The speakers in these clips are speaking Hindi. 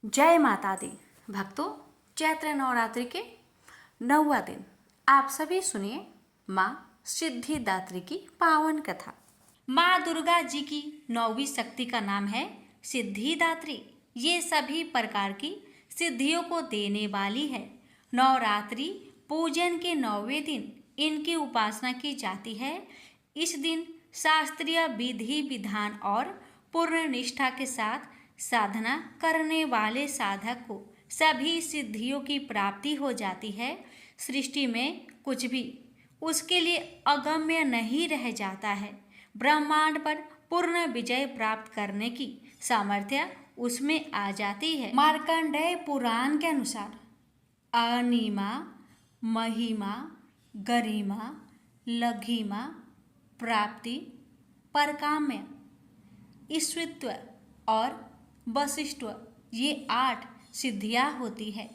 जय माता दी। भक्तों, चैत्र नवरात्रि के 9वां दिन आप सभी सुनिए माँ सिद्धिदात्री की पावन कथा। माँ दुर्गा जी की 9वीं शक्ति का नाम है सिद्धिदात्री। ये सभी प्रकार की सिद्धियों को देने वाली है। नवरात्रि पूजन के 9वें दिन इनकी उपासना की जाती है। इस दिन शास्त्रीय विधि विधान और पूर्ण निष्ठा के साथ साधना करने वाले साधक को सभी सिद्धियों की प्राप्ति हो जाती है। सृष्टि में कुछ भी उसके लिए अगम्य नहीं रह जाता है। ब्रह्मांड पर पूर्ण विजय प्राप्त करने की सामर्थ्य उसमें आ जाती है। मार्कंडेय पुराण के अनुसार अनिमा, महिमा, गरिमा, लघिमा, प्राप्ति, परकाम्य, ईश्वरत्व और वशिष्ठत्व, ये 8 सिद्धियां होती है।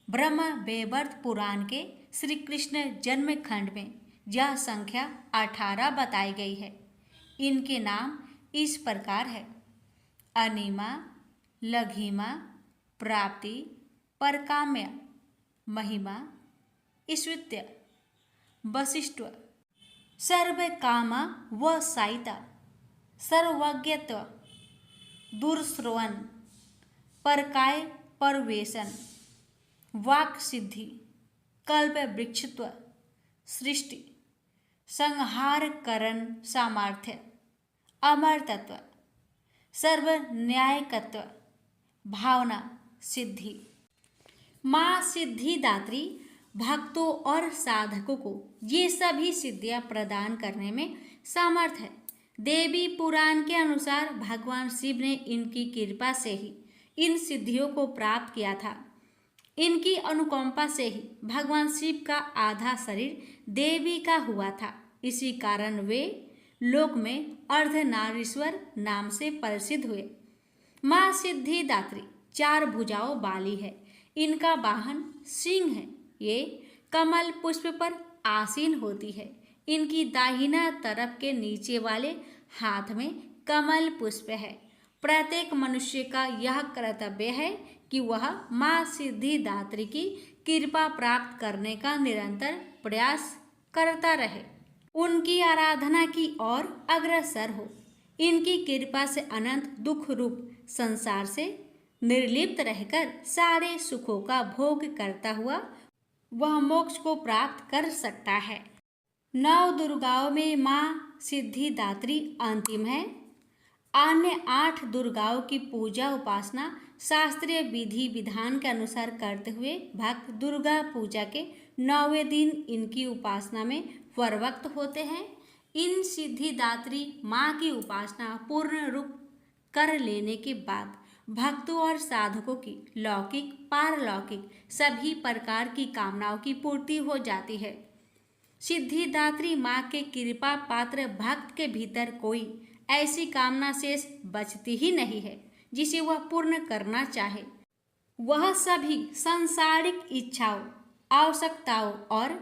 ब्रह्म वैवर्त पुराण के श्री कृष्ण जन्म खंड में यह संख्या 18 बताई गई है। इनके नाम इस प्रकार है: अनिमा, लघिमा, प्राप्ति, परकाम्य, महिमा, ईश्वरत्व, वशिष्ठत्व, सर्वकाम व सायिता, सर्वज्ञत्व, दुर्श्रवण, परकाय परवेशन, वाक् सिद्धि, कल्प वृक्षत्व, सृष्टि, संहार करण सामर्थ्य, अमरतत्व, सर्व न्यायकत्व, भावना सिद्धि। माँ सिद्धिदात्री भक्तों और साधकों को ये सभी सिद्धियां प्रदान करने में समर्थ है। देवी पुराण के अनुसार भगवान शिव ने इनकी कृपा से ही इन सिद्धियों को प्राप्त किया था। इनकी अनुकंपा से ही भगवान शिव का आधा शरीर देवी का हुआ था। इसी कारण वे लोक में अर्धनारीश्वर नाम से प्रसिद्ध हुए। माँ सिद्धिदात्री 4 भुजाओं वाली है। इनका वाहन सिंह है। ये कमल पुष्प पर आसीन होती है। इनकी दाहिना तरफ के नीचे वाले हाथ में कमल पुष्प है। प्रत्येक मनुष्य का यह कर्तव्य है कि वह माँ सिद्धिदात्री की कृपा प्राप्त करने का निरंतर प्रयास करता रहे, उनकी आराधना की ओर अग्रसर हो। इनकी कृपा से अनंत दुख रूप संसार से निर्लिप्त रहकर सारे सुखों का भोग करता हुआ वह मोक्ष को प्राप्त कर सकता है। 9 दुर्गाओं में माँ सिद्धिदात्री अंतिम है। अन्य 8 दुर्गाओं की पूजा उपासना शास्त्रीय विधि विधान के अनुसार करते हुए भक्त दुर्गा पूजा के 9वें दिन इनकी उपासना में प्रवृत्त होते हैं। इन सिद्धिदात्री माँ की उपासना पूर्ण रूप कर लेने के बाद भक्तों और साधकों की लौकिक पारलौकिक सभी प्रकार की कामनाओं की पूर्ति हो जाती है। सिद्धिदात्री माँ के कृपा पात्र भक्त के भीतर कोई ऐसी कामना शेष बचती ही नहीं है जिसे वह पूर्ण करना चाहे। वह सभी सांसारिक इच्छाओं, आवश्यकताओं और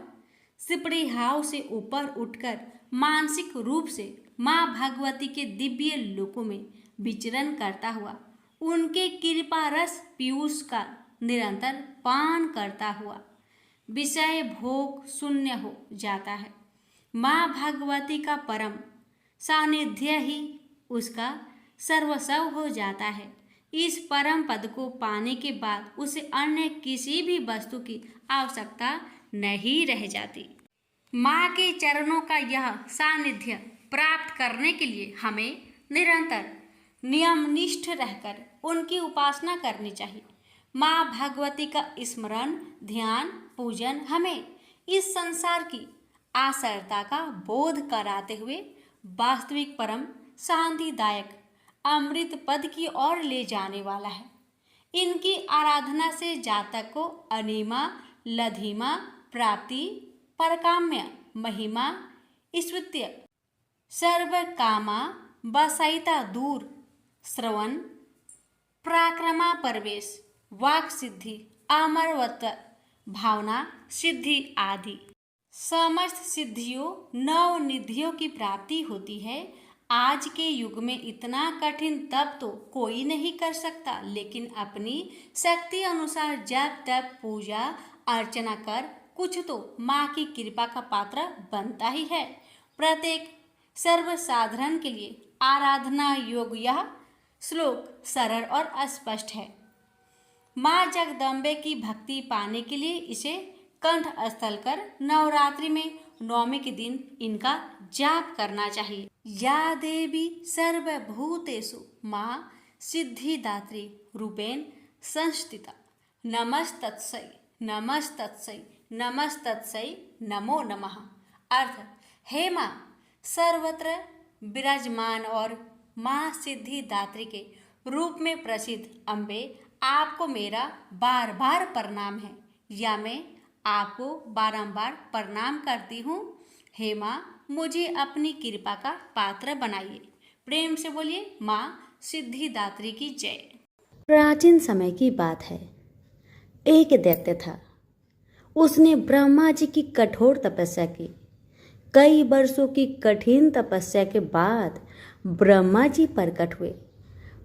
स्पृहाओं से ऊपर उठकर मानसिक रूप से माँ भगवती के दिव्य लोकों में विचरण करता हुआ उनके कृपा रस पीयूष का निरंतर पान करता हुआ विषय भोग शून्य हो जाता है। माँ भगवती का परम सानिध्य ही उसका सर्वस्व हो जाता है। इस परम पद को पाने के बाद उसे अन्य किसी भी वस्तु की आवश्यकता नहीं रह जाती। माँ के चरणों का यह सानिध्य प्राप्त करने के लिए हमें निरंतर नियमनिष्ठ रहकर उनकी उपासना करनी चाहिए। माँ भगवती का स्मरण, ध्यान, पूजन हमें इस संसार की आसरता का बोध कराते हुए वास्तविक परम शांतिदायक अमृत पद की ओर ले जाने वाला है। इनकी आराधना से जातक को अनिमा, लघिमा, प्राप्ति, परकाम्य, महिमा, ईश्वरत्व, सर्वकामा, वसायिता, दूर श्रवण, पराक्रमा, परवेश, वाक् सिद्धि, अमरत्व, भावना सिद्धि आदि समस्त सिद्धियों 9 निधियों की प्राप्ति होती है। आज के युग में इतना कठिन तप तो कोई नहीं कर सकता, लेकिन अपनी शक्ति अनुसार जप तप पूजा अर्चना कर कुछ तो माँ की कृपा का पात्र बनता ही है। प्रत्येक सर्वसाधारण के लिए आराधना योग्य यह श्लोक सरल और स्पष्ट है। माँ जगदम्बे की भक्ति पाने के लिए इसे कंठस्थल कर नवरात्रि में नवमी के दिन इनका जाप करना चाहिए। या देवी सर्वभूतेषु माँ सिद्धिदात्री रूपेण संस्थिता नमस्तत्सै नमस्तत्सै नमस्तत्सै नमो नमः। अर्थ, हे माँ सर्वत्र विराजमान और माँ सिद्धिदात्री के रूप में प्रसिद्ध अम्बे, आपको मेरा बार बार प्रणाम है, या मैं आपको बारंबार प्रणाम करती हूँ। हे माँ मुझे अपनी कृपा का पात्र बनाइए। प्रेम से बोलिए माँ सिद्धिदात्री की जय। प्राचीन समय की बात है। एक दैत्य था। उसने ब्रह्मा जी की कठोर तपस्या की। कई वर्षों की कठिन तपस्या के बाद ब्रह्मा जी प्रकट हुए।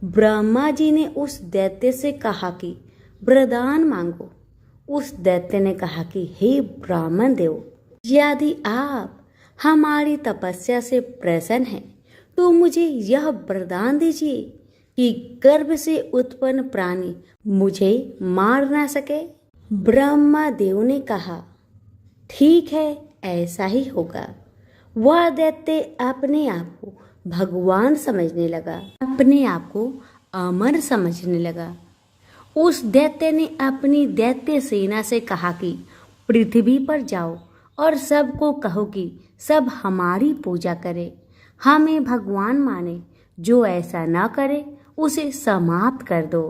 ब्रह्मा जी ने उस दैत्य से कहा कि वरदान मांगो। उस दैत्य ने कहा कि हे ब्राह्मण देव, यदि आप हमारी तपस्या से प्रसन्न हैं तो मुझे यह वरदान दीजिए कि गर्भ से उत्पन्न प्राणी मुझे मार ना सके। ब्रह्मा देव ने कहा ठीक है, ऐसा ही होगा। वह दैत्य अपने आप को भगवान समझने लगा, अपने आप को अमर समझने लगा। उस दैत्य ने अपनी दैत्य सेना से कहा कि पृथ्वी पर जाओ और सबको कहो कि सब हमारी पूजा करे, हमें भगवान माने। जो ऐसा न करे उसे समाप्त कर दो।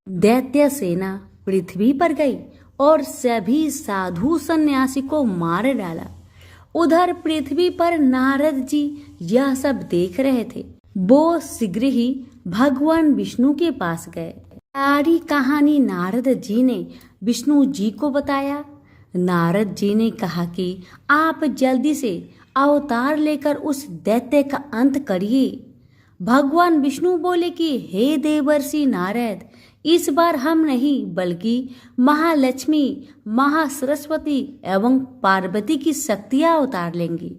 दैत्य सेना पृथ्वी पर गई और सभी साधु सन्यासी को मार डाला। उधर पृथ्वी पर नारद जी यह सब देख रहे थे। वो शीघ्र ही भगवान विष्णु के पास गए। सारी कहानी नारद जी ने विष्णु जी को बताया। नारद जी ने कहा कि आप जल्दी से अवतार लेकर उस दैत्य का अंत करिए। भगवान विष्णु बोले कि हे देवर्षि नारद, इस बार हम नहीं बल्कि महालक्ष्मी, महासरस्वती एवं पार्वती की शक्तियां अवतार लेंगी।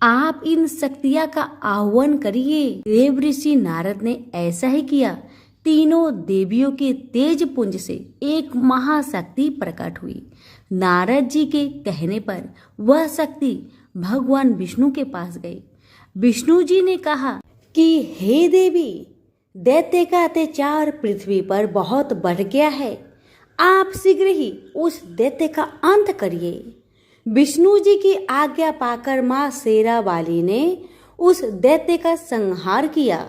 आप इन शक्तियां का आह्वान करिए। देवर्षि नारद ने ऐसा ही किया। तीनों देवियों के तेज पुंज से एक महाशक्ति प्रकट हुई। नारद जी के कहने पर वह शक्ति भगवान विष्णु के पास गई। विष्णु जी ने कहा कि हे देवी, दैत्य का अत्याचार पृथ्वी पर बहुत बढ़ गया है। आप शीघ्र ही उस दैत्य का अंत करिए। विष्णु जी की आज्ञा पाकर माँ शेरावाली ने उस दैत्य का संहार किया।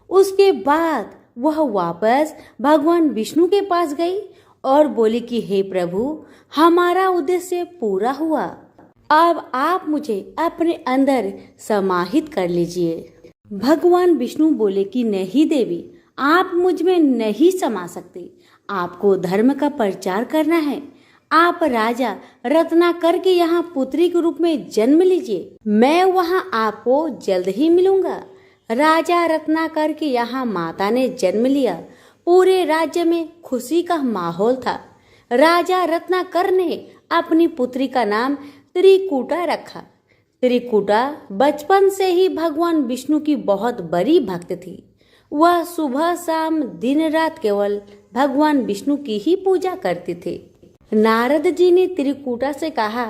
उसके बाद वह वापस भगवान विष्णु के पास गई और बोली कि हे प्रभु, हमारा उद्देश्य पूरा हुआ। अब आप मुझे अपने अंदर समाहित कर लीजिए। भगवान विष्णु बोले कि नहीं देवी, आप मुझ में नहीं समा सकते। आपको धर्म का प्रचार करना है। आप राजा रत्नाकर के यहाँ पुत्री के रूप में जन्म लीजिए। मैं वहाँ आपको जल्द ही मिलूंगा। राजा रत्नाकर के यहाँ माता ने जन्म लिया। पूरे राज्य में खुशी का माहौल था। राजा रत्नाकर ने अपनी पुत्री का नाम त्रिकूटा रखा। त्रिकूटा बचपन से ही भगवान विष्णु की बहुत बड़ी भक्त थी। वह सुबह शाम दिन रात केवल भगवान विष्णु की ही पूजा करती थी। नारद जी ने त्रिकूटा से कहा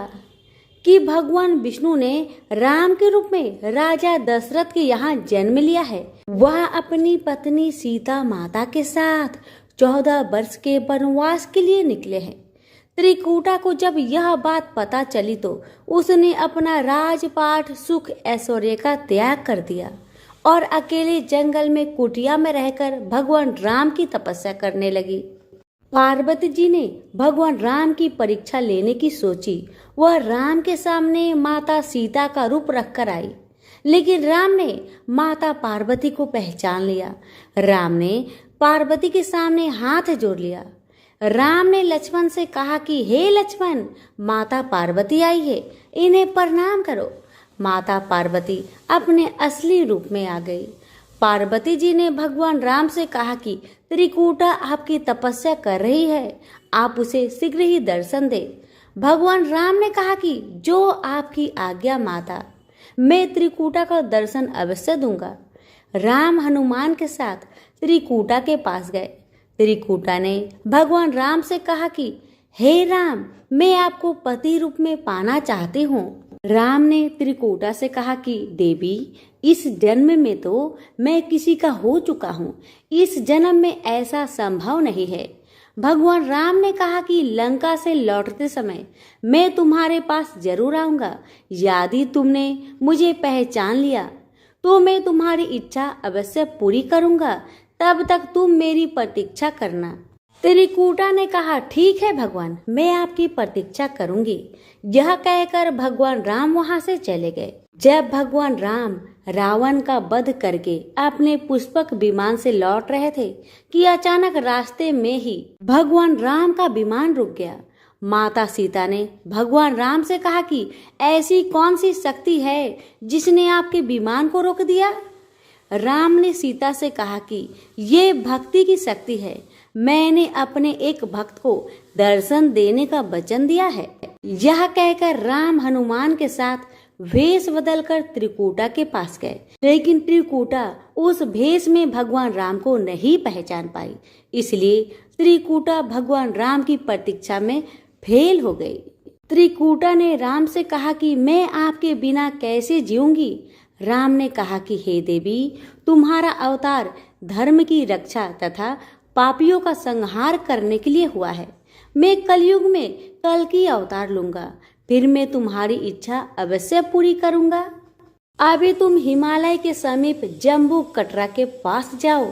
कि भगवान विष्णु ने राम के रूप में राजा दशरथ के यहाँ जन्म लिया है। वह अपनी पत्नी सीता माता के साथ 14 वर्ष के वनवास के लिए निकले हैं। त्रिकूटा को जब यह बात पता चली तो उसने अपना राजपाट सुख ऐश्वर्य का त्याग कर दिया और अकेले जंगल में कुटिया में रहकर भगवान राम की तपस्या करने लगी। पार्वती जी ने भगवान राम की परीक्षा लेने की सोची। वह राम के सामने माता सीता का रूप रखकर आई, लेकिन राम ने माता पार्वती को पहचान लिया। राम ने पार्वती के सामने हाथ जोड़ लिया। राम ने लक्ष्मण से कहा कि हे लक्ष्मण, माता पार्वती आई है, इन्हें प्रणाम करो। माता पार्वती अपने असली रूप में आ गई। पार्वती जी ने भगवान राम से कहा कि त्रिकूटा आपकी तपस्या कर रही है, आप उसे शीघ्र ही दर्शन दे। भगवान राम ने कहा कि जो आपकी आज्ञा माता, मैं त्रिकूटा का दर्शन अवश्य दूंगा। राम हनुमान के साथ त्रिकूटा के पास गए। त्रिकूटा ने भगवान राम से कहा कि हे राम, मैं आपको पति रूप में पाना चाहती हूँ। राम ने त्रिकूटा से कहा कि देवी, इस जन्म में तो मैं किसी का हो चुका हूँ, इस जन्म में ऐसा संभव नहीं है। भगवान राम ने कहा कि लंका से लौटते समय मैं तुम्हारे पास जरूर आऊंगा। यदि तुमने मुझे पहचान लिया तो मैं तुम्हारी इच्छा अवश्य पूरी करूंगा, तब तक तुम मेरी प्रतीक्षा करना। त्रिकूटा ने कहा ठीक है भगवान, मैं आपकी प्रतीक्षा करूंगी। यह कहकर भगवान राम वहां से चले गए। जब भगवान राम रावण का वध करके अपने पुष्पक विमान से लौट रहे थे कि अचानक रास्ते में ही भगवान राम का विमान रुक गया। माता सीता ने भगवान राम से कहा कि ऐसी कौन सी शक्ति है जिसने आपके विमान को रोक दिया। राम ने सीता से कहा कि ये भक्ति की शक्ति है, मैंने अपने एक भक्त को दर्शन देने का वचन दिया है। यह कहकर राम हनुमान के साथ वेश बदलकर त्रिकूटा के पास गए, लेकिन त्रिकूटा उस भेष में भगवान राम को नहीं पहचान पाई, इसलिए त्रिकूटा भगवान राम की प्रतीक्षा में फेल हो गई। त्रिकूटा ने राम से कहा कि मैं आपके बिना कैसे जीऊंगी। राम ने कहा कि हे देवी, तुम्हारा अवतार धर्म की रक्षा तथा पापियों का संहार करने के लिए हुआ है। मैं कलयुग में कल्कि अवतार लूंगा, फिर मैं तुम्हारी इच्छा अवश्य पूरी करूंगा। अभी तुम हिमालय के समीप जम्बू कटरा के पास जाओ,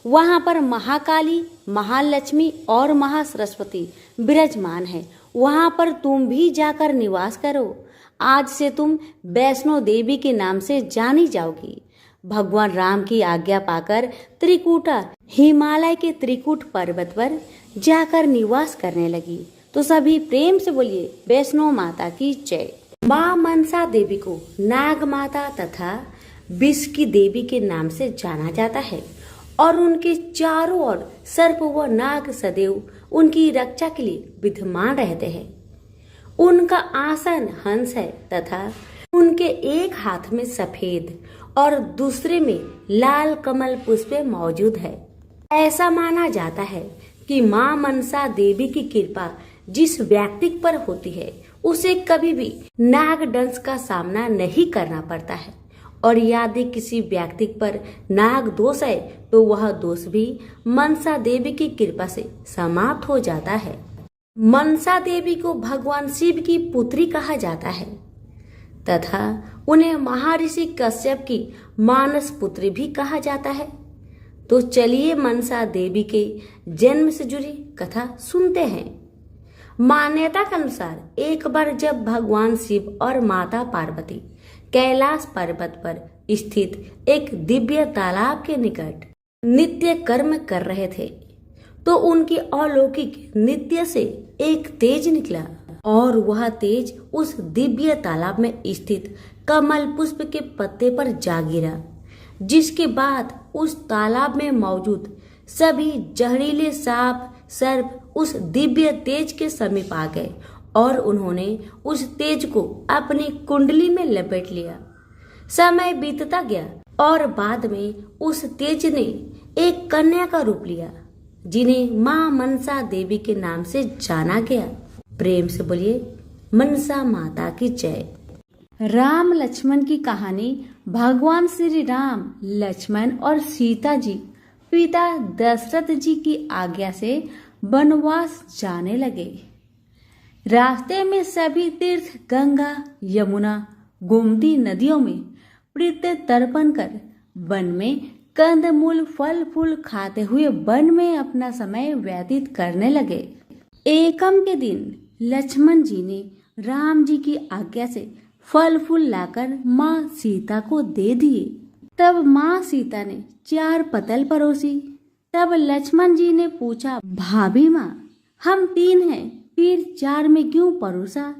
वहां पर महाकाली, महालक्ष्मी और महासरस्वती विराजमान है। वहां पर तुम भी जाकर निवास करो। आज से तुम वैष्णो देवी के नाम से जानी जाओगी। भगवान राम की आज्ञा पाकर त्रिकूटा हिमालय के त्रिकूट पर्वत पर जाकर निवास करने लगी। तो सभी प्रेम से बोलिए वैष्णो माता की जय। माँ मनसा देवी को नाग माता तथा विष की देवी के नाम से जाना जाता है और उनके चारों ओर सर्प व नाग सदैव उनकी रक्षा के लिए विद्यमान रहते हैं। उनका आसन हंस है तथा उनके एक हाथ में सफेद और दूसरे में लाल कमल पुष्प मौजूद है। ऐसा माना जाता है कि माँ मनसा देवी की कृपा जिस व्यक्ति पर होती है उसे कभी भी नाग डंस का सामना नहीं करना पड़ता है, और यदि किसी व्यक्ति पर नाग दोष है तो वह दोष भी मनसा देवी की कृपा से समाप्त हो जाता है। मनसा देवी को भगवान शिव की पुत्री कहा जाता है तथा उन्हें महर्षि कश्यप की मानस पुत्री भी कहा जाता है। तो चलिए मनसा देवी के जन्म से जुड़ी कथा सुनते हैं। मान्यता के अनुसार एक बार जब भगवान शिव और माता पार्वती कैलाश पर्वत पर स्थित एक दिव्य तालाब के निकट नित्य कर्म कर रहे थे तो उनकी अलौकिक नृत्य से एक तेज निकला और वह तेज उस दिव्य तालाब में स्थित कमल पुष्प के पत्ते पर जा गिरा, जिसके बाद उस तालाब में मौजूद सभी जहरीले सांप सर्प उस दिव्य तेज के समीप आ गए और उन्होंने उस तेज को अपनी कुंडली में लपेट लिया। समय बीतता गया और बाद में उस तेज ने एक कन्या का रूप लिया जिन्हें माँ मनसा देवी के नाम से जाना गया। प्रेम से बोलिए मनसा माता की जय। राम लक्ष्मण की कहानी। भगवान श्री राम, लक्ष्मण और सीता जी पिता दशरथ जी की आज्ञा से वनवास जाने लगे। रास्ते में सभी तीर्थ गंगा, यमुना, गोमती नदियों में प्रीत्य तर्पण कर वन में कंदमूल फल फूल खाते हुए वन में अपना समय व्यतीत करने लगे। एकम के दिन लक्ष्मण जी ने राम जी की आज्ञा से फल फूल लाकर माँ सीता को दे दिए। तब माँ सीता ने 4 पतल परोसी। तब लक्ष्मण जी ने पूछा, भाभी माँ, हम 3 हैं, फिर 4 में क्यों परोसा?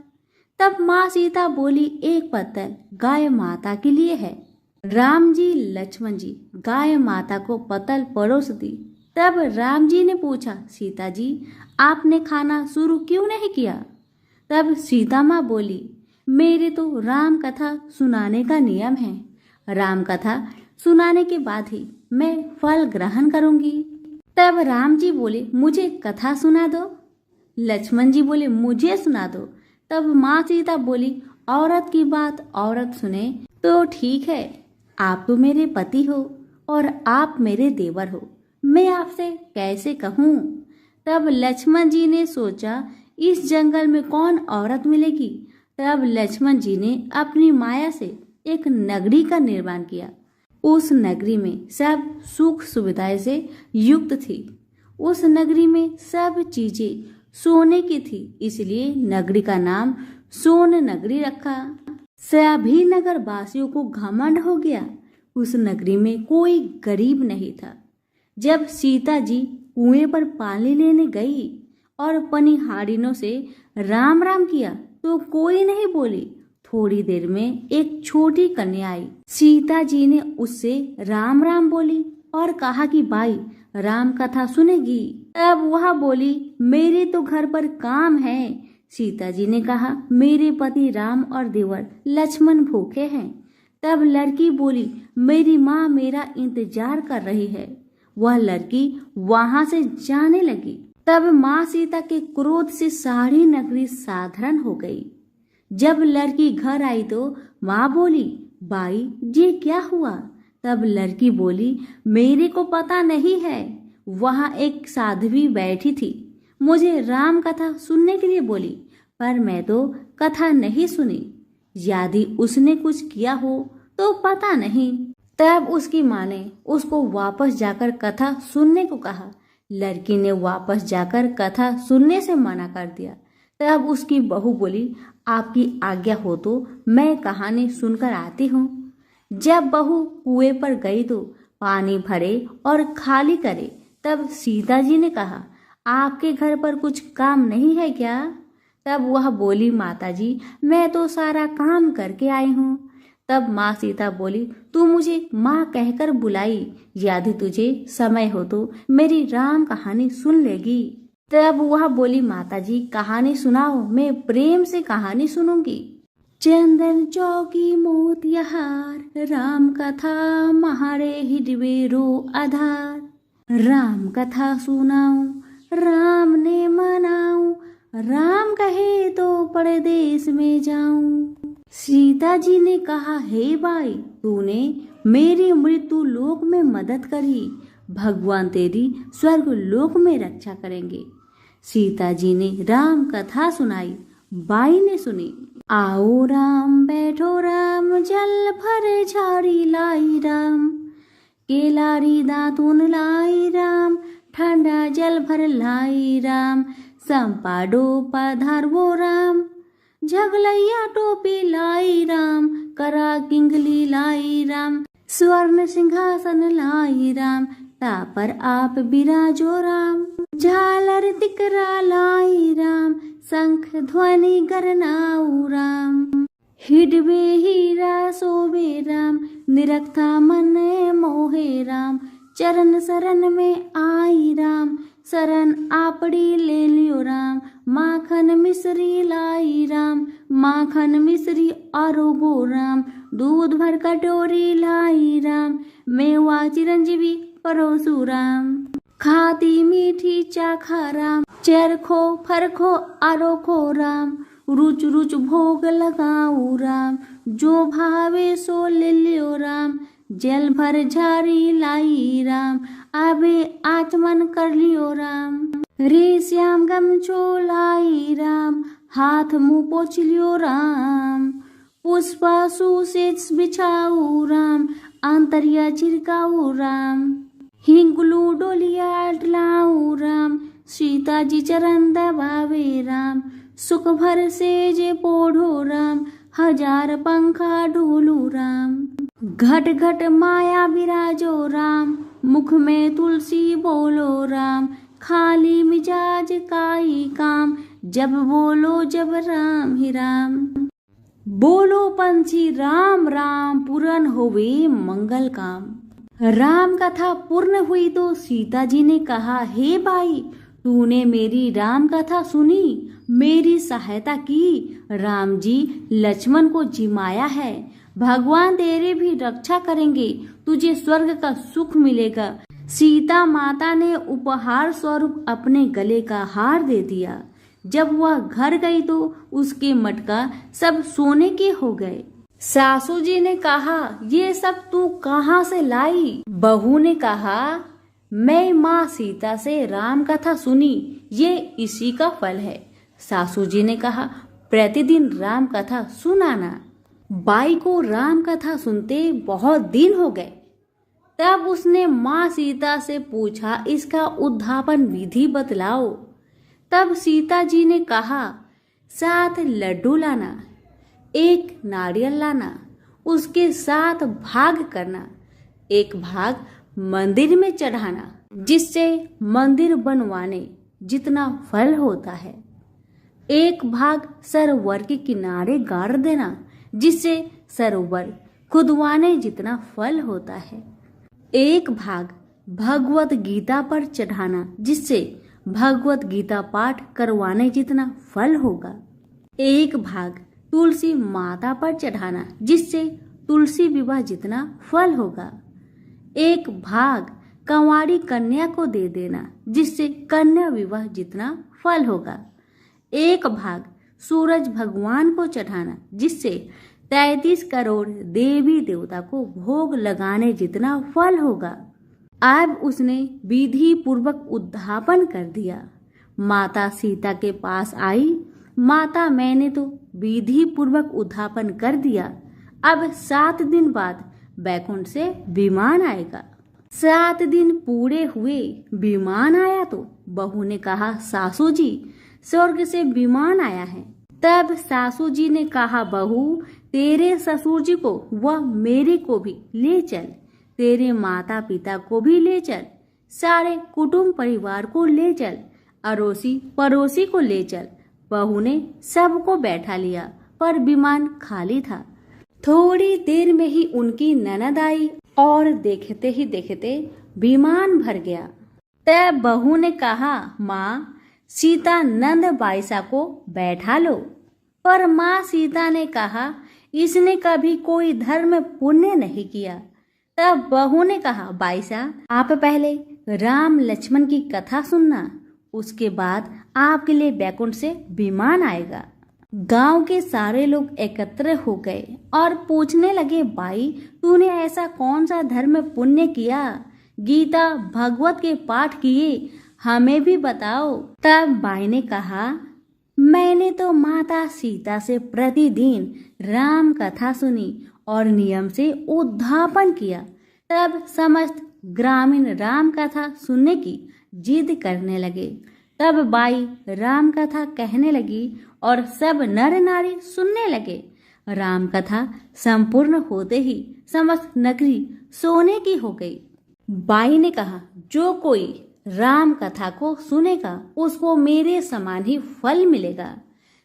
तब माँ सीता बोली, एक पत्तल गाय माता के लिए है। राम जी लक्ष्मण जी गाय माता को पत्तल परोस दी। तब राम जी ने पूछा, सीता जी आपने खाना शुरू क्यों नहीं किया? तब सीता माँ बोली, मेरे तो राम कथा सुनाने का नियम है। राम कथा सुनाने के बाद ही मैं फल ग्रहण करूंगी। तब राम जी बोले, मुझे कथा सुना दो। लक्ष्मण जी बोले, मुझे सुना दो। तब माँ सीता बोली, औरत की बात औरत सुने तो ठीक है। आप तो मेरे पति हो और आप मेरे देवर हो, मैं आपसे कैसे कहूँ? तब लक्ष्मण जी ने सोचा, इस जंगल में कौन औरत मिलेगी? तब लक्ष्मण जी ने अपनी माया से एक नगरी का निर्माण किया। उस नगरी में सब सुख सुविधाएं से युक्त थी। उस नगरी में सब चीजें सोने की थी, इसलिए नगरी का नाम सोन नगरी रखा। सभी नगर वासियों को घमंड हो गया। उस नगरी में कोई गरीब नहीं था। जब सीता जी कुएं पर पानी लेने गई और पनिहारिनों से राम राम किया तो कोई नहीं बोली। थोड़ी देर में एक छोटी कन्या आई। सीता जी ने उससे राम राम बोली और कहा कि भाई राम कथा सुनेगी। तब वह बोली, मेरे तो घर पर काम है। सीता जी ने कहा, मेरे पति राम और देवर लक्ष्मण भूखे हैं। तब लड़की बोली, मेरी माँ मेरा इंतजार कर रही है। वह लड़की वहां से जाने लगी। तब माँ सीता के क्रोध से सारी नगरी साधारण हो गई। जब लड़की घर आई तो माँ बोली, बाई ये क्या हुआ? तब लड़की बोली, मेरे को पता नहीं है। वहां एक साध्वी बैठी थी, मुझे राम कथा सुनने के लिए बोली, पर मैं तो कथा नहीं सुनी। यदि उसने कुछ किया हो तो पता नहीं। तब उसकी माँ ने उसको वापस जाकर कथा सुनने को कहा। लड़की ने वापस जाकर कथा सुनने से मना कर दिया। तब उसकी बहू बोली, आपकी आज्ञा हो तो मैं कहानी सुनकर आती हूँ। जब बहू कुएं पर गई तो पानी भरे और खाली करे। तब सीता जी ने कहा, आपके घर पर कुछ काम नहीं है क्या? तब वह बोली, माता जी मैं तो सारा काम करके आई हूँ। तब माँ सीता बोली, तू मुझे माँ कहकर बुलाई, यदि तुझे समय हो तो मेरी राम कहानी सुन लेगी। तब वह बोली, माता जी कहानी सुनाओ, मैं प्रेम से कहानी सुनूंगी। चंदन चौकी मोतिहार, राम कथा महारे हिडवेरो आधार। राम कथा सुनाऊं, राम ने मनाऊं, राम कहे तो परदेश में जाऊं। सीता जी ने कहा, हे भाई तूने मेरी मृत्यु लोक में मदद करी, भगवान तेरी स्वर्ग लोक में रक्षा करेंगे। सीता जी ने राम कथा सुनाई। बाई ने सुनी, आओ राम बैठो राम, जल भर झाड़ी लाई राम, केलारी दातुन लाई राम, ठंडा जल भर लाई राम, संपाडो पधारवो राम, झगलैया टोपी लाई राम, करा किंगली लाई राम, स्वर्ण सिंहासन लाई राम, तापर आप बिराजो राम, झालर तिकरा लाई राम, शंख ध्वनि गरनाऊ राम, हिडवे हीरा शोभे राम, निरखता मन मोहे राम, चरण शरण में आई राम, शरण आपड़ी ले लियो राम, माखन मिश्री लाई राम, माखन मिश्री आरोगो राम, दूध भर कटोरी लाई राम, मेवा चिरंजीवी परोसु राम, खाती मीठी चाखा राम, चरखो फरखो आरोखो राम, रुच रुच भोग लगाऊ राम, जो भावे सो ले लियो राम, जल भर झारी लाई राम, आबे आचमन कर लियो राम, रे श्याम गमछो लाई राम, हाथ मुंह पोछ लियो राम, पुष्पा सुसेज बिछाऊ राम, आंतरिया छिड़काऊ राम, हिंगलू डोलिया डलाऊ राम, सीता जी चरण दबावे राम, सुख भर से जे पोढ़ो राम, हजार पंखा ढोलू राम, घट घट माया विराजो राम, मुख में तुलसी बोलो राम, खाली मिजाज काई काम, जब बोलो जब राम ही राम। बोलो पंछी राम राम, पूर्ण होवे मंगल काम। राम कथा पूर्ण हुई तो सीता जी ने कहा, हे भाई तूने मेरी राम कथा सुनी, मेरी सहायता की। राम जी लक्ष्मण को जिमाया है, भगवान तेरे भी रक्षा करेंगे, तुझे स्वर्ग का सुख मिलेगा। सीता माता ने उपहार स्वरूप अपने गले का हार दे दिया। जब वह घर गई तो उसके मटका सब सोने के हो गए। सासू जी ने कहा, ये सब तू कहाँ से लाई? बहू ने कहा, मैं माँ सीता से राम कथा सुनी, ये इसी का फल है। सासू जी ने कहा, प्रतिदिन राम कथा सुनाना। बाई को राम कथा सुनते बहुत दिन हो गए। तब उसने माँ सीता से पूछा, इसका उद्धापन विधि बतलाओ। तब सीता जी ने कहा, 7 लड्डू लाना, 1 नारियल लाना, उसके 7 भाग करना, 1 भाग मंदिर में चढ़ाना, जिससे मंदिर बनवाने जितना फल होता है। 1 भाग सरोवर के किनारे गाड़ देना, जिससे सरोवर खुदवाने जितना फल होता है। 1 भाग भगवत गीता पर चढ़ाना, जिससे भगवत गीता पाठ करवाने जितना फल होगा। 1 भाग तुलसी माता पर चढ़ाना, जिससे तुलसी विवाह जितना फल होगा। 1 भाग कंवारी कन्या को दे देना, जिससे कन्या विवाह जितना फल होगा। 1 भाग सूरज भगवान को चढ़ाना, जिससे 33 करोड़ देवी देवता को भोग लगाने जितना फल होगा। अब उसने विधि पूर्वक उद्धापन कर दिया। माता सीता के पास आई, माता मैंने तो विधि पूर्वक उद्धापन कर दिया, अब 7 दिन बाद बैकुंठ से विमान आएगा। 7 दिन पूरे हुए, विमान आया तो बहू ने कहा, सासू जी स्वर्ग से विमान आया है। तब सासू जी ने कहा, बहू तेरे ससुर जी को व मेरे को भी ले चल, तेरे माता पिता को भी ले चल, सारे कुटुंब परिवार को ले चल, अड़ोसी पड़ोसी को ले चल। बहू ने सबको बैठा लिया, पर विमान खाली था। थोड़ी देर में ही उनकी ननद आई और देखते ही देखते विमान भर गया। तब बहू ने कहा, माँ सीता नंद बाईसा को बैठा लो। पर माँ सीता ने कहा, इसने कभी कोई धर्म पुण्य नहीं किया। तब बहू ने कहा, बाईसा आप पहले राम लक्ष्मण की कथा सुनना, उसके बाद आपके लिए बैकुंठ से विमान आएगा। गांव के सारे लोग एकत्र हो गए और पूछने लगे, बाई तूने ऐसा कौन सा धर्म पुण्य किया? गीता भगवत के पाठ किए, हमें भी बताओ। तब बाई ने कहा, मैंने तो माता सीता से प्रतिदिन राम कथा सुनी और नियम से उद्धापन किया। तब समस्त ग्रामीण राम कथा सुनने की जिद करने लगे। तब बाई राम कथा कहने लगी और सब नर नारी सुनने लगे। राम कथा संपूर्ण होते ही समस्त नगरी सोने की हो गई। बाई ने कहा, जो कोई राम कथा को सुनेगा उसको मेरे समान ही फल मिलेगा।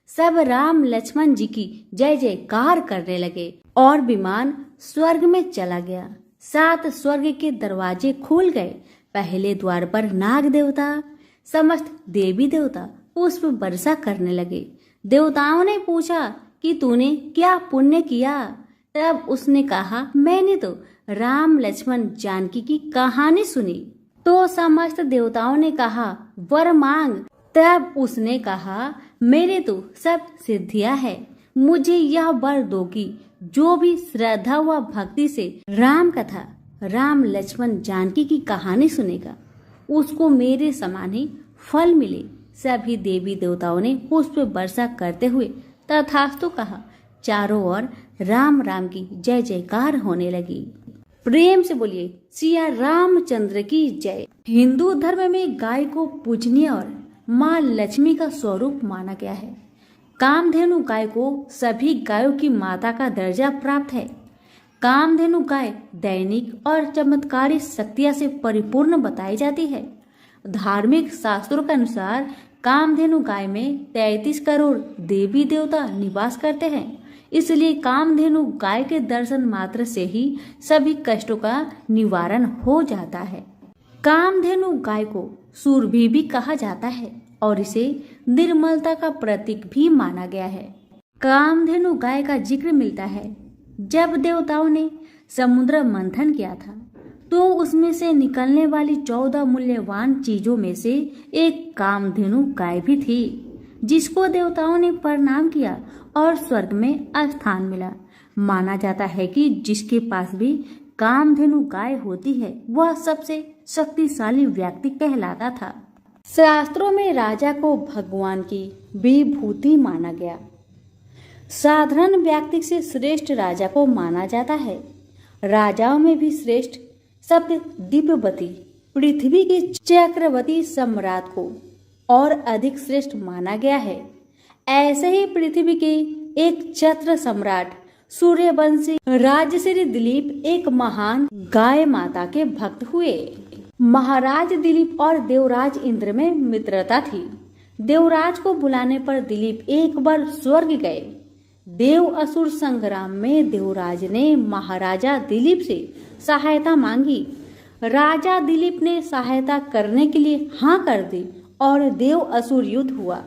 सब राम लक्ष्मण जी की जय जयकार करने लगे और विमान स्वर्ग में चला गया। 7 स्वर्ग के दरवाजे खुल गए। पहले द्वार पर नाग देवता, समस्त देवी देवता पुष्प वर्षा करने लगे। देवताओं ने पूछा कि तूने क्या पुण्य किया? तब उसने कहा, मैंने तो राम लक्ष्मण जानकी की कहानी सुनी। तो समस्त देवताओं ने कहा, वर मांग। तब उसने कहा, मेरे तो सब सिद्धियां है, मुझे यह वर दो कि जो भी श्रद्धा व भक्ति से राम कथा, राम लक्ष्मण जानकी की कहानी सुनेगा उसको मेरे समान ही फल मिले। सभी देवी देवताओं ने पुष्प वर्षा करते हुए तथास्तु कहा। चारों ओर राम राम की जय जयकार होने लगी। प्रेम से बोलिए सिया रामचंद्र की जय। हिंदू धर्म में गाय को पूजनीय और माँ लक्ष्मी का स्वरूप माना गया है। कामधेनु गाय को सभी गायों की माता का दर्जा प्राप्त है। कामधेनु गाय दैनिक और चमत्कारी शक्तियां से परिपूर्ण बताई जाती है। धार्मिक शास्त्रों के अनुसार कामधेनु गाय में 33 करोड़ देवी देवता निवास करते हैं, इसलिए कामधेनु गाय के दर्शन मात्र से ही सभी कष्टों का निवारण हो जाता है। कामधेनु गाय को सुरभि भी कहा जाता है और इसे निर्मलता का प्रतीक भी माना गया है। कामधेनु गाय का जिक्र मिलता है जब देवताओं ने समुद्र मंथन किया था, तो उसमें से निकलने वाली 14 मूल्यवान चीजों में से एक कामधेनु गाय भी थी, जिसको देवताओं ने प्रणाम किया और स्वर्ग में स्थान मिला। माना जाता है कि जिसके पास भी कामधेनु गाय होती है वह सबसे शक्तिशाली व्यक्ति कहलाता था। शास्त्रों में राजा को भगवान की विभूति माना गया। साधारण व्यक्ति से श्रेष्ठ राजा को माना जाता है। राजाओं में भी श्रेष्ठ सप्त दिव्यवती पृथ्वी के चक्रवर्ती सम्राट को और अधिक श्रेष्ठ माना गया है। ऐसे ही पृथ्वी के एक छत्र सम्राट सूर्यवंशी राजश्री दिलीप एक महान गाय माता के भक्त हुए। महाराज दिलीप और देवराज इंद्र में मित्रता थी। देवराज को बुलाने पर दिलीप एक बार स्वर्ग गए। देव असुर संग्राम में देवराज ने महाराजा दिलीप से सहायता मांगी। राजा दिलीप ने सहायता करने के लिए हाँ कर दी और देव असुर युद्ध हुआ।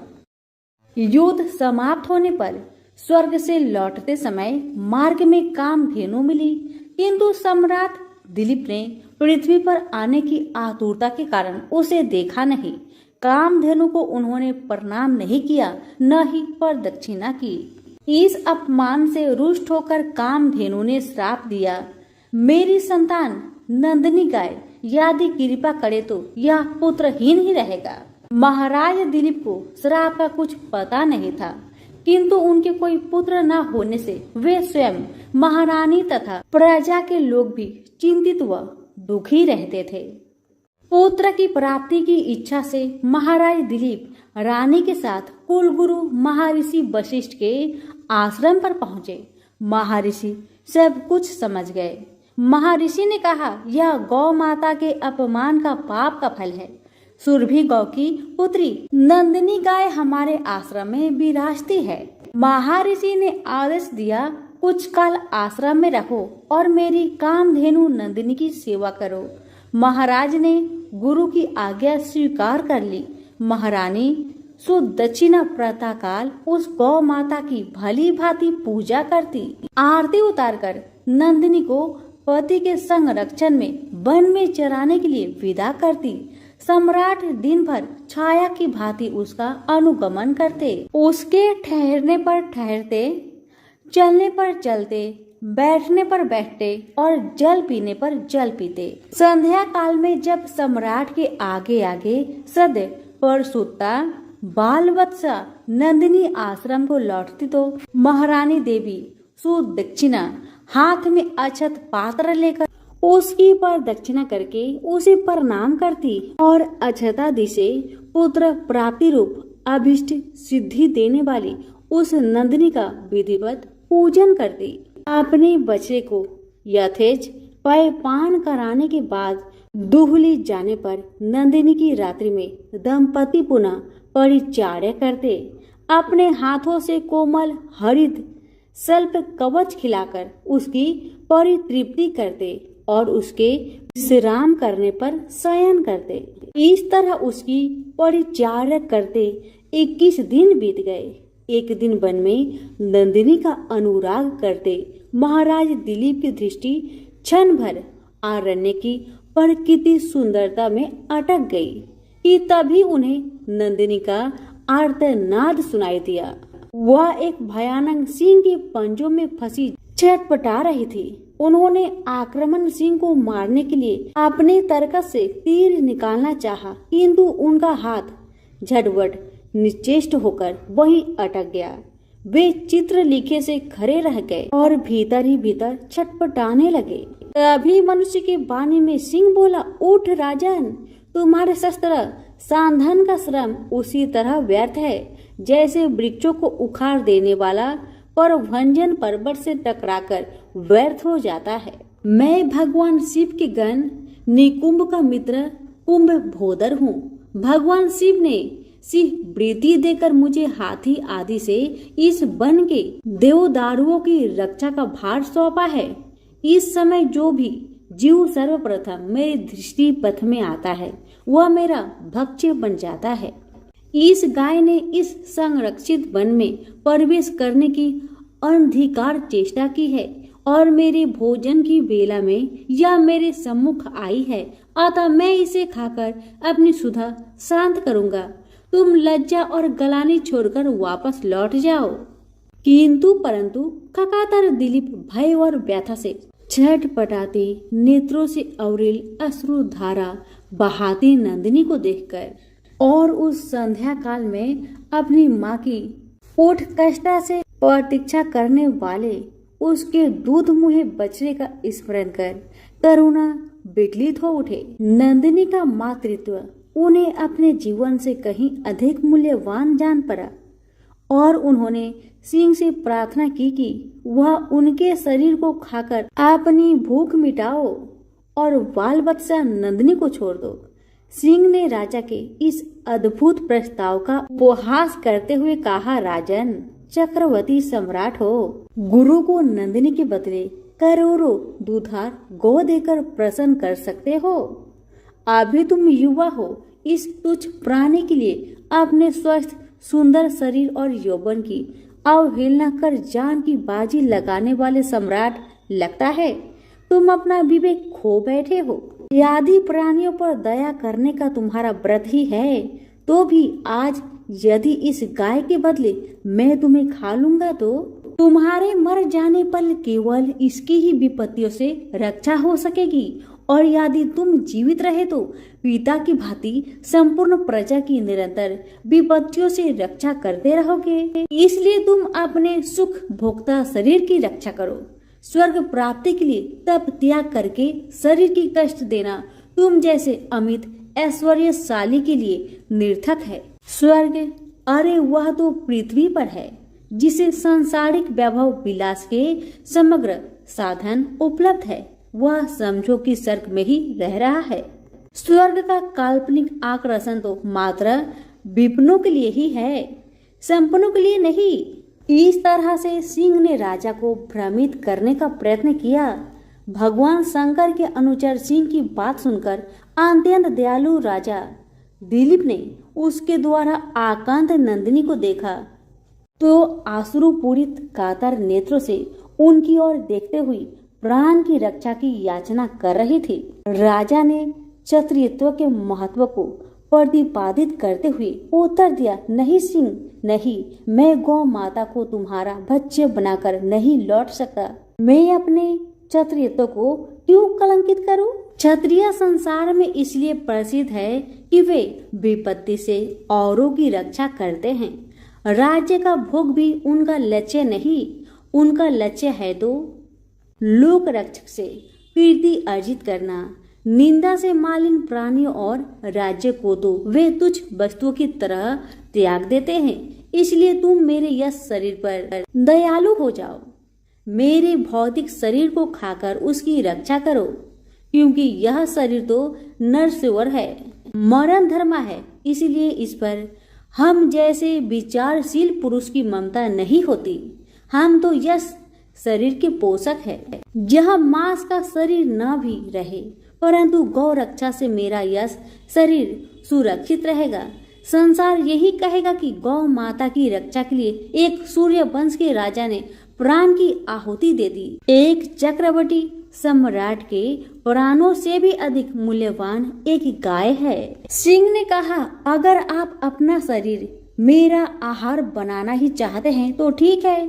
युद्ध समाप्त होने पर स्वर्ग से लौटते समय मार्ग में कामधेनु मिली, किंतु सम्राट दिलीप ने पृथ्वी पर आने की आतुरता के कारण उसे देखा नहीं। कामधेनु को उन्होंने प्रणाम नहीं किया, न ही प्रदक्षिणा की। इस अपमान से रुष्ट होकर कामधेनु ने श्राप दिया, मेरी संतान नंदिनी गाय यदि कृपा करे तो यह पुत्रहीन ही रहेगा। महाराज दिलीप को श्राप का कुछ पता नहीं था, किंतु उनके कोई पुत्र न होने से वे स्वयं महारानी तथा प्रजा के लोग भी चिंतित व दुखी रहते थे। पुत्र की प्राप्ति की इच्छा से महाराज दिलीप रानी के साथ कुलगुरु महर्षि वशिष्ठ के आश्रम पर पहुंचे। महर्षि सब कुछ समझ गए। महर्षि ने कहा, यह गौ माता के अपमान का पाप का फल है। सुरभि गौ की पुत्री नंदिनी गाय हमारे आश्रम में विराजती है। महर्षि ने आदेश दिया, कुछ काल आश्रम में रहो और मेरी कामधेनु नंदिनी की सेवा करो। महाराज ने गुरु की आज्ञा स्वीकार कर ली। महारानी सुदक्षिणा प्रातःकाल उस गौ माता की भली भांति पूजा करती। आरती उतारकर नंदिनी को पति के संरक्षण में वन में चराने के लिए विदा करती। सम्राट दिन भर छाया की भांति उसका अनुगमन करते। उसके ठहरने पर ठहरते, चलने पर चलते, बैठने पर बैठते और जल पीने पर जल पीते। संध्या काल में जब सम्राट के आगे आगे सद परसुत्ता बाल वत्सा नंदिनी आश्रम को लौटती तो महारानी देवी सुदक्षिणा हाथ में अक्षत पात्र लेकर उसकी प्रदक्षिणा करके उसे प्रणाम करती और अक्षता से पुत्र प्राप्ति रूप अभिष्ट सिद्धि देने वाली उस नंदिनी का विधिवत पूजन करती। अपने बच्चे को यथेच पान कराने के बाद दुहली जाने पर नंदिनी की रात्रि में दंपति पुनः परिचर्या करते। अपने हाथों से कोमल हरित सल्प कवच खिलाकर उसकी परितृप्ति करते और उसके विश्राम करने पर शयन करते। इस तरह उसकी परिचर्या करते 21 दिन बीत गए। एक दिन वन में नंदिनी का अनुराग करते महाराज दिलीप की दृष्टि क्षण भर आरण्य की प्रकृति सुंदरता में अटक गई कि तभी उन्हें नंदिनी का आर्तनाद सुनाई दिया। वह एक भयानक सिंह के पंजों में फंसी छटपटा रही थी। उन्होंने आक्रमण सिंह को मारने के लिए अपने तरकस से तीर निकालना चाहा, किंतु उनका हाथ झटपट निश्चेष्ट होकर वहीं अटक गया। वे चित्रलेखे से खड़े रह गए और भीतर ही भीतर छटपटाने लगे। तभी मनुष्य के वाणी में सिंह बोला, उठ राजन, तुम्हारे शस्त्र सांधन का श्रम उसी तरह व्यर्थ है जैसे वृक्षों को उखाड़ देने वाला परभंजन पर्वत से टकराकर व्यर्थ हो जाता है। मैं भगवान शिव के गण निकुंभ का मित्र कुंभ भोदर हूँ। भगवान शिव ने सिंह वृत्ति देकर मुझे हाथी आदि से इस वन के देवदारुओं की रक्षा का भार सौंपा है। इस समय जो भी जीव सर्वप्रथम मेरी दृष्टि पथ में आता है वह मेरा भक्ष्य बन जाता है। इस गाय ने इस संरक्षित वन में प्रवेश करने की अनधिकार चेष्टा की है और मेरे भोजन की बेला में यह मेरे सम्मुख आई है, अतः मैं इसे खाकर अपनी सुधा शांत करूंगा। तुम लज्जा और गलानी छोड़कर वापस लौट जाओ। किंतु परंतु ककातर दिलीप भय और व्यथा से छटपटाती नेत्रों से अविरल अश्रुधारा बहाती नंदिनी को देखकर और उस संध्या काल में अपनी माँ की ओठ कष्टा से प्रतीक्षा करने वाले उसके दूध मुहे बछड़े का स्मरण कर करुणा विचलित हो उठे। नंदिनी का मातृत्व उन्हें अपने जीवन से कहीं अधिक मूल्यवान जान पड़ा और उन्होंने सिंह से प्रार्थना की कि वह उनके शरीर को खाकर अपनी भूख मिटाओ और बाल बच्चा नंदिनी को छोड़ दो। सिंह ने राजा के इस अद्भुत प्रस्ताव का उपहास करते हुए कहा, राजन, चक्रवर्ती सम्राट हो, गुरु को नंदिनी के बदले करोड़ों दुधार गौ देकर प्रसन्न कर सकते हो। अभी तुम युवा हो, इस तुच्छ प्राणी के लिए अपने स्वस्थ सुंदर शरीर और यौवन की अवहेलना कर जान की बाजी लगाने वाले सम्राट लगता है। तुम अपना विवेक खो बैठे हो। यदि प्राणियों पर दया करने का तुम्हारा व्रत ही है तो भी आज यदि इस गाय के बदले मैं तुम्हें खा लूंगा तो तुम्हारे मर जाने पर केवल इसकी ही विपत्तियों से रक्षा हो सकेगी और यदि तुम जीवित रहे तो पिता की भांति संपूर्ण प्रजा की निरंतर विपत्तियों से रक्षा करते रहोगे। इसलिए तुम अपने सुख भोक्ता शरीर की रक्षा करो। स्वर्ग प्राप्ति के लिए तप त्याग करके शरीर की कष्ट देना तुम जैसे अमित ऐश्वर्यशाली के लिए निर्थक है। स्वर्ग, अरे वह तो पृथ्वी पर है जिसे सांसारिक वैभव विलास के समग्र साधन उपलब्ध है, वह समझो कि स्वर्ग में ही रह रहा है। स्वर्ग का काल्पनिक आकर्षण तो मात्र विपिनों के लिए ही है, संपन्नों के लिए नहीं। इस तरह से सिंह ने राजा को भ्रमित करने का प्रयत्न किया। भगवान शंकर के अनुचर सिंह की बात सुनकर अत्यंत दयालु राजा दिलीप ने उसके द्वारा आकांत नंदिनी को देखा तो आश्रुपूरित कातर नेत्रों से उनकी ओर देखते हुए प्राण की रक्षा की याचना कर रही थी। राजा ने क्षत्रियत्व के महत्व को प्रतिपादित करते हुए उत्तर दिया, नहीं सिंह, नहीं, मैं गौ माता को तुम्हारा भक्ष्य बनाकर नहीं लौट सकता। मैं अपने क्षत्रियत्व को क्यों कलंकित करूं? क्षत्रिय संसार में इसलिए प्रसिद्ध है कि वे विपत्ति से औरों की रक्षा करते हैं। राज्य का भोग भी उनका लक्ष्य नहीं, उनका लक्ष्य है तो लोक रक्षक से कीर्ति अर्जित करना। निंदा से मालिन प्राणियों और राज्य को तो वे तुच्छ वस्तुओं की तरह त्याग देते हैं। इसलिए तुम मेरे यश शरीर पर दयालु हो जाओ, मेरे भौतिक शरीर को खाकर उसकी रक्षा करो, क्योंकि यह शरीर तो नरस्वर है, मरण धर्म है। इसलिए इस पर हम जैसे विचारशील पुरुष की ममता नहीं होती। हम तो यश शरीर के पोषक है। यह मांस का शरीर न भी रहे परंतु गौ रक्षा से मेरा यश शरीर सुरक्षित रहेगा। संसार यही कहेगा कि गौ माता की रक्षा के लिए एक सूर्य वंश के राजा ने प्राण की आहुति दे दी। एक चक्रवर्ती सम्राट के प्राणों से भी अधिक मूल्यवान एक गाय है। सिंह ने कहा, अगर आप अपना शरीर मेरा आहार बनाना ही चाहते हैं तो ठीक है।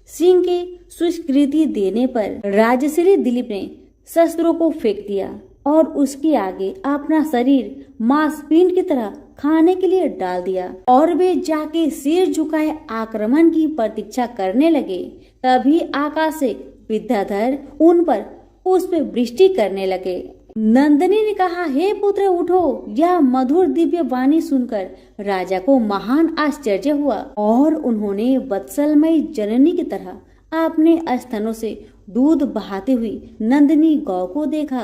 सिंह के स्वीकृति देने पर राजश्री दिलीप ने शस्त्रों को फेंक दिया और उसके आगे अपना शरीर मांसपिंड की तरह खाने के लिए डाल दिया और वे जाके सिर झुकाए आक्रमण की प्रतीक्षा करने लगे। तभी आकाश से विद्याधर उन पर पुष्प वृष्टि करने लगे। नंदिनी ने कहा, हे पुत्र उठो। यह मधुर दिव्य वाणी सुनकर राजा को महान आश्चर्य हुआ और उन्होंने वत्सलमयी जननी की तरह अपने स्तनों से दूध बहाते हुई नंदिनी गौ को देखा,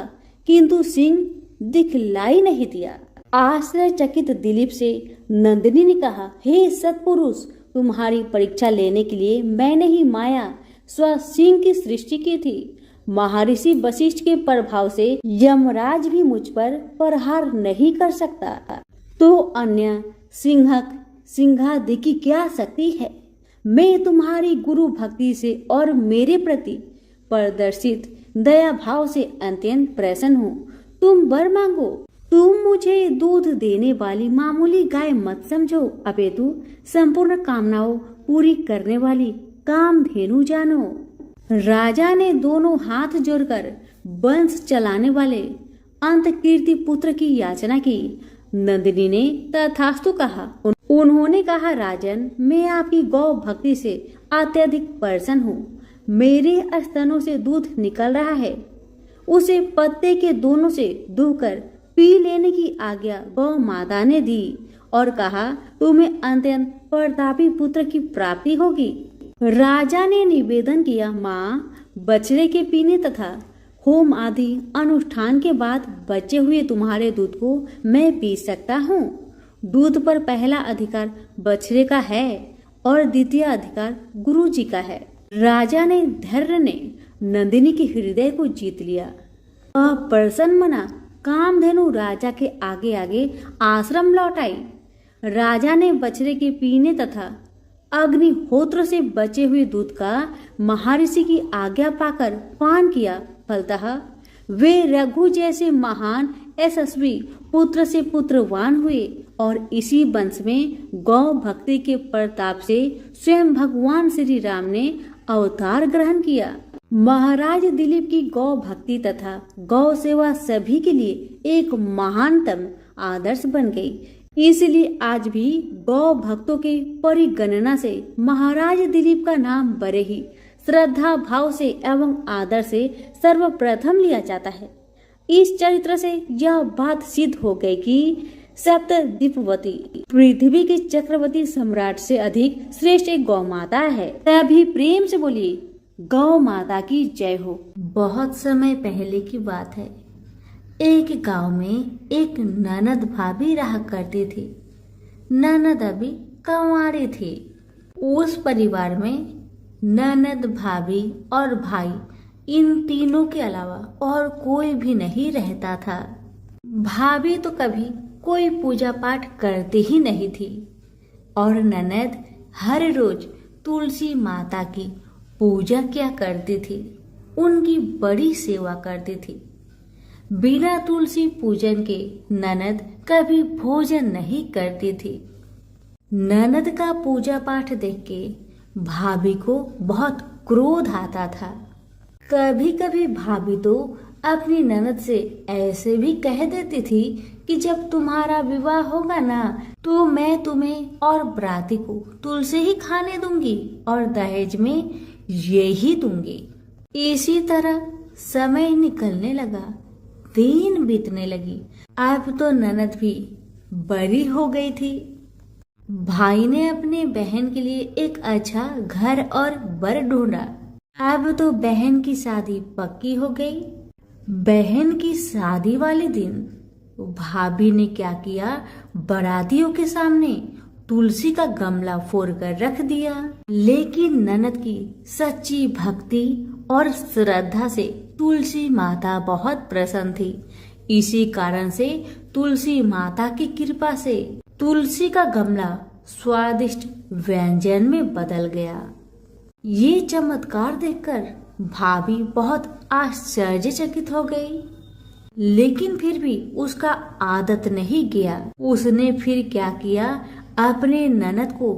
किंतु सिंह दिखलाई नहीं दिया। आश्चर्यचकित दिलीप से नंदिनी ने कहा, हे सत्पुरुष, तुम्हारी परीक्षा लेने के लिए मैंने ही माया स्व सिंह की सृष्टि की थी। महर्षि वशिष्ठ के प्रभाव से यमराज भी मुझ पर प्रहार नहीं कर सकता, तो अन्य सिंहादि की क्या शक्ति है। मैं तुम्हारी गुरु भक्ति से और मेरे प्रति प्रदर्शित दया भाव से अत्यंत प्रसन्न हूँ। तुम वर मांगो। तुम मुझे दूध देने वाली मामूली गाय मत समझो, अपितु संपूर्ण कामनाओं पूरी करने वाली कामधेनु जानो। राजा ने दोनों हाथ जोड़कर वंश चलाने वाले अंतकीर्ति पुत्र की याचना की। नंदिनी ने तथास्तु कहा। उन्होंने कहा, राजन, मैं आपकी गौ भक्ति से अत्यधिक प्रसन्न हूँ। मेरे स्तनों से दूध निकल रहा है, उसे पत्ते के दोनों से दुहकर पी लेने की आज्ञा गौ माता ने दी और कहा, तुम्हें अत्यंत प्रतापी पुत्र की प्राप्ति होगी। राजा ने निवेदन किया, माँ, बछड़े के पीने तथा होम आदि अनुष्ठान के बाद बचे हुए तुम्हारे दूध को मैं पी सकता हूँ। दूध पर पहला अधिकार बछड़े का है और द्वितीय अधिकार गुरु जी का है। राजा ने धैर्य ने नंदिनी के हृदय को जीत लिया। प्रसन्न मना कामधेनु राजा के आगे आगे आश्रम लौट आई। राजा ने बछड़े के पीने तथा अग्निहोत्र से बचे हुए दूध का महर्षि की आज्ञा पाकर पान किया। फलतः वे रघु जैसे महान यशस्वी पुत्र से पुत्रवान हुए और इसी वंश में गौ भक्ति के प्रताप से स्वयं भगवान श्री राम ने अवतार ग्रहण किया। महाराज दिलीप की गौ भक्ति तथा गौ सेवा सभी के लिए एक महानतम आदर्श बन गई। इसलिए आज भी गौ भक्तों के परिगणना से महाराज दिलीप का नाम बड़े ही श्रद्धा भाव से एवं आदर से सर्वप्रथम लिया जाता है। इस चरित्र से यह बात सिद्ध हो गई कि सप्तद्वीपवती पृथ्वी के चक्रवर्ती सम्राट से अधिक श्रेष्ठ एक गौ माता है। तभी प्रेम से बोलिए, गौ माता की जय हो। बहुत समय पहले की बात है। एक गांव में एक ननद भाभी रहा करती थी। ननद अभी कंवारी थी। उस परिवार में ननद, भाभी और भाई, इन तीनों के अलावा और कोई भी नहीं रहता था। भाभी तो कभी कोई पूजा पाठ करती ही नहीं थी और ननद हर रोज तुलसी माता की पूजा किया करती थी, उनकी बड़ी सेवा करती थी। बिना तुलसी पूजन के ननद कभी भोजन नहीं करती थी। ननद का पूजा पाठ देख के भाभी को बहुत क्रोध आता था। कभी कभी भाभी तो अपनी ननद से ऐसे भी कह देती थी कि जब तुम्हारा विवाह होगा ना, तो मैं तुम्हें और बराती को तुलसी ही खाने दूंगी और दहेज में यही दूंगी। इसी तरह समय निकलने लगा, दिन बीतने लगी। अब तो ननद भी बड़ी हो गई थी। भाई ने अपने बहन के लिए एक अच्छा घर और वर ढूंढा। अब तो बहन की शादी पक्की हो गई। बहन की शादी वाले दिन भाभी ने क्या किया, बारातियों के सामने तुलसी का गमला फोड़कर रख दिया। लेकिन ननद की सच्ची भक्ति और श्रद्धा से तुलसी माता बहुत प्रसन्न थी। इसी कारण से तुलसी माता की कृपा से तुलसी का गमला स्वादिष्ट व्यंजन में बदल गया। ये चमत्कार देखकर भाभी बहुत आश्चर्यचकित हो गई, लेकिन फिर भी उसका आदत नहीं गया। उसने फिर क्या किया, अपने ननद को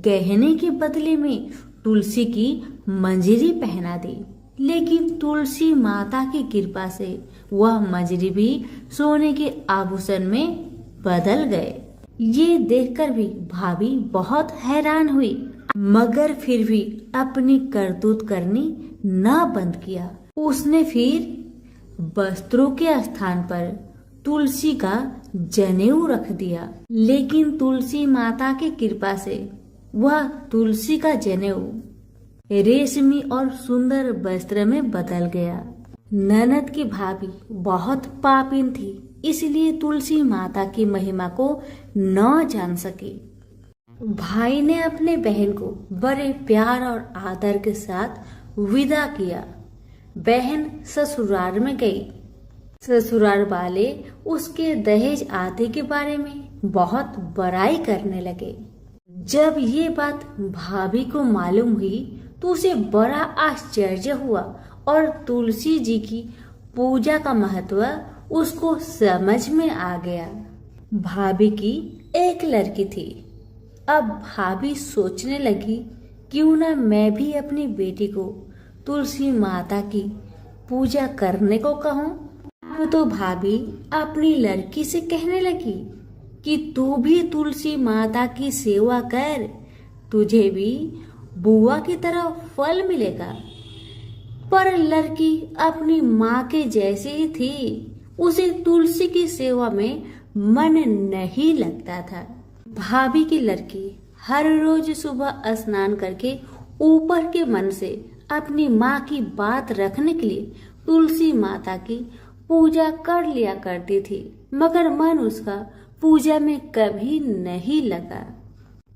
गहने के बदले में तुलसी की मंजरी पहना दी। लेकिन तुलसी माता की कृपा से वह मंजरी भी सोने के आभूषण में बदल गए। ये देखकर भी भाभी बहुत हैरान हुई, मगर फिर भी अपनी करतूत करनी न बंद किया। उसने फिर वस्त्रों के स्थान पर तुलसी का जनेऊ रख दिया। लेकिन तुलसी माता की कृपा से वह तुलसी का जनेऊ रेशमी और सुंदर वस्त्र में बदल गया। ननद की भाभी बहुत पापिन थी, इसलिए तुलसी माता की महिमा को न जान सकी। भाई ने अपने बहन को बड़े प्यार और आदर के साथ विदा किया। बहन ससुराल में गई। ससुराल वाले उसके दहेज आदि के बारे में बहुत बड़ाई करने लगे। जब ये बात भाभी को मालूम हुई तो उसे बड़ा आश्चर्य हुआ और तुलसी जी की पूजा का महत्व उसको समझ में आ गया। भाभी की एक लड़की थी। अब भाभी सोचने लगी, क्यों ना मैं भी अपनी बेटी को तुलसी माता की पूजा करने को कहूँ। अब तो भाभी अपनी लड़की से कहने लगी कि तू भी तुलसी माता की सेवा कर, तुझे भी बुआ की तरह फल मिलेगा। पर लड़की अपनी माँ के जैसी ही थी, उसे तुलसी की सेवा में मन नहीं लगता था। भाभी की लड़की हर रोज सुबह स्नान करके ऊपर के मन से अपनी माँ की बात रखने के लिए तुलसी माता की पूजा कर लिया करती थी, मगर मन उसका पूजा में कभी नहीं लगा।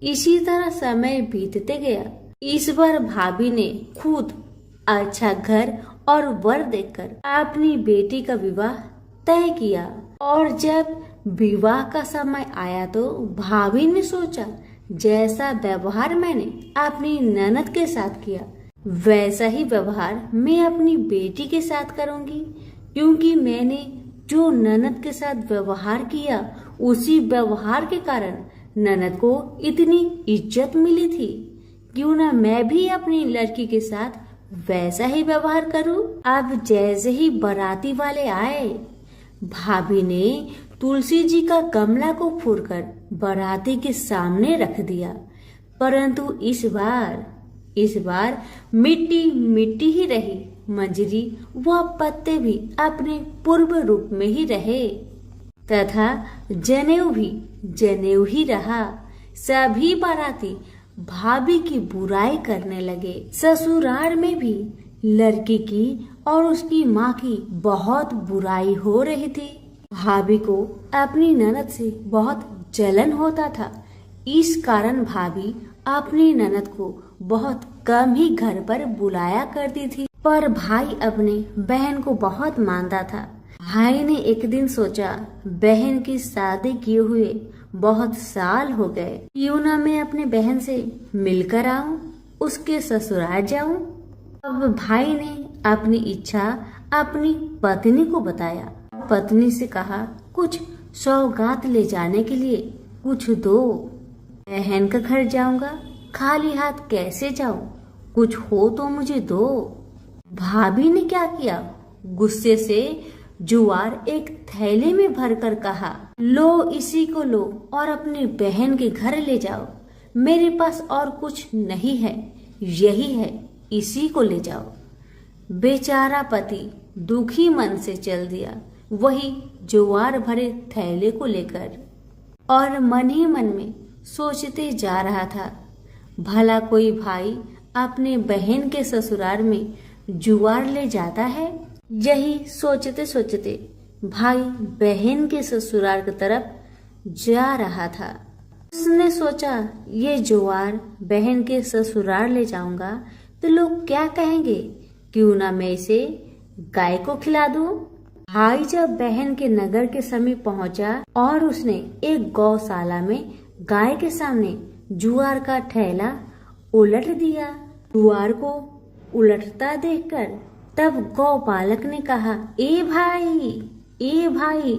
इसी तरह समय बीतते गया। इस बार भाभी ने खुद अच्छा घर और वर देखकर अपनी बेटी का विवाह तय किया। और जब विवाह का समय आया तो भाभी ने सोचा, जैसा व्यवहार मैंने अपनी ननद के साथ किया वैसा ही व्यवहार मैं अपनी बेटी के साथ करूंगी, क्योंकि मैंने जो ननद के साथ व्यवहार किया उसी व्यवहार के कारण ननद को इतनी इज्जत मिली थी। क्यों ना मैं भी अपनी लड़की के साथ वैसा ही व्यवहार करूं। अब जैसे ही बाराती वाले आए, भाभी ने तुलसी जी का गमला को फोड़कर बाराती के सामने रख दिया, परंतु इस बार मिट्टी मिट्टी ही रही। मंजरी व पत्ते भी अपने पूर्व रूप में ही रहे तथा जनेऊ भी जनेऊ ही रहा। सभी बाराती भाभी की बुराई करने लगे। ससुराल में भी लड़की की और उसकी माँ की बहुत बुराई हो रही थी। भाभी को अपनी ननद से बहुत जलन होता था। इस कारण भाभी अपनी ननद को बहुत कम ही घर पर बुलाया करती थी। पर भाई अपने बहन को बहुत मानता था। भाई ने एक दिन सोचा, बहन की शादी किए हुए बहुत साल हो गए, क्यों ना मैं अपने बहन से मिलकर आऊं, उसके ससुराल जाऊं। अब भाई ने अपनी इच्छा अपनी पत्नी को बताया। पत्नी से कहा, कुछ सौगात ले जाने के लिए कुछ दो। बहन का घर जाऊंगा, खाली हाथ कैसे जाऊं, कुछ हो तो मुझे दो। भाभी ने क्या किया, गुस्से से जुआर एक थैले में भरकर कहा, लो इसी को लो और अपनी बहन के घर ले जाओ। मेरे पास और कुछ नहीं है, यही है, इसी को ले जाओ। बेचारा पति दुखी मन से चल दिया, वही जुआर भरे थैले को लेकर, और मन ही मन में सोचते जा रहा था, भला कोई भाई अपने बहन के ससुराल में जुआर ले जाता है। यही सोचते सोचते भाई बहन के ससुराल की तरफ जा रहा था। उसने सोचा, ये जुआर बहन के ससुराल ले जाऊंगा तो लोग क्या कहेंगे, क्यों ना मैं इसे गाय को खिला दूं। भाई जब बहन के नगर के समीप पहुंचा और उसने एक गौशाला में गाय के सामने जुआर का थैला उलट दिया। जुआर को उलटता देखकर तब गौपालक ने कहा, ए भाई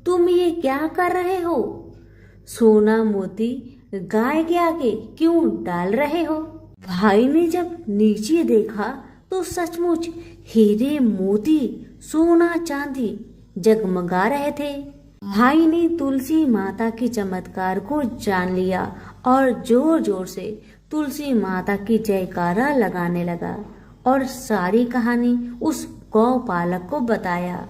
तुम ये क्या कर रहे हो, सोना मोती गाय के आगे क्यों डाल रहे हो। भाई ने जब नीचे देखा तो सचमुच हीरे मोती सोना चांदी जगमगा रहे थे। भाई ने तुलसी माता के चमत्कार को जान लिया और जोर जोर से तुलसी माता की जयकारा लगाने लगा और सारी कहानी उस गौपालक को बताया।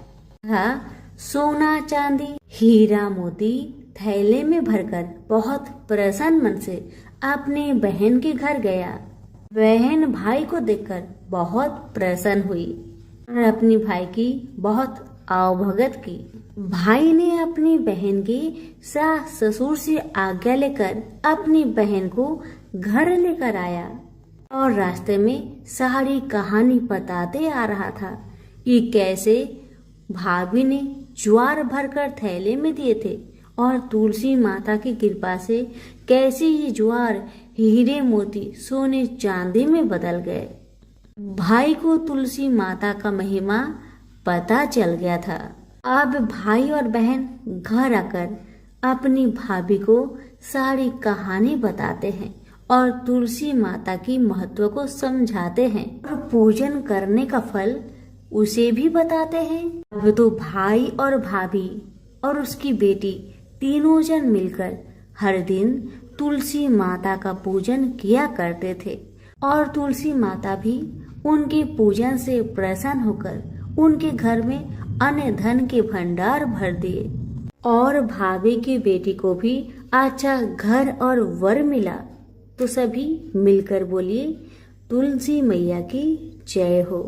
सोना चांदी हीरा मोती थैले में भरकर बहुत प्रसन्न मन से अपने बहन के घर गया। बहन भाई को देखकर बहुत प्रसन्न हुई। और अपनी भाई की बहुत आवभगत की। भाई ने अपनी बहन की सास ससुर से आज्ञा लेकर अपनी बहन को घर लेकर आया और रास्ते में सारी कहानी बताते आ रहा था कि कैसे भाभी ने ज्वार भरकर थैले में दिए थे और तुलसी माता की कृपा से कैसे ये ज्वार हीरे मोती सोने चांदी में बदल गए। भाई को तुलसी माता का महिमा पता चल गया था। अब भाई और बहन घर आकर अपनी भाभी को सारी कहानी बताते हैं और तुलसी माता की महत्व को समझाते हैं और पूजन करने का फल उसे भी बताते हैं। अब तो भाई और भाभी और उसकी बेटी तीनों जन मिलकर हर दिन तुलसी माता का पूजन किया करते थे और तुलसी माता भी उनके पूजन से प्रसन्न होकर उनके घर में अन्न धन के भंडार भर दिए और भाभी की बेटी को भी अच्छा घर और वर मिला। तो सभी मिलकर बोलिए तुलसी मैया की जय हो।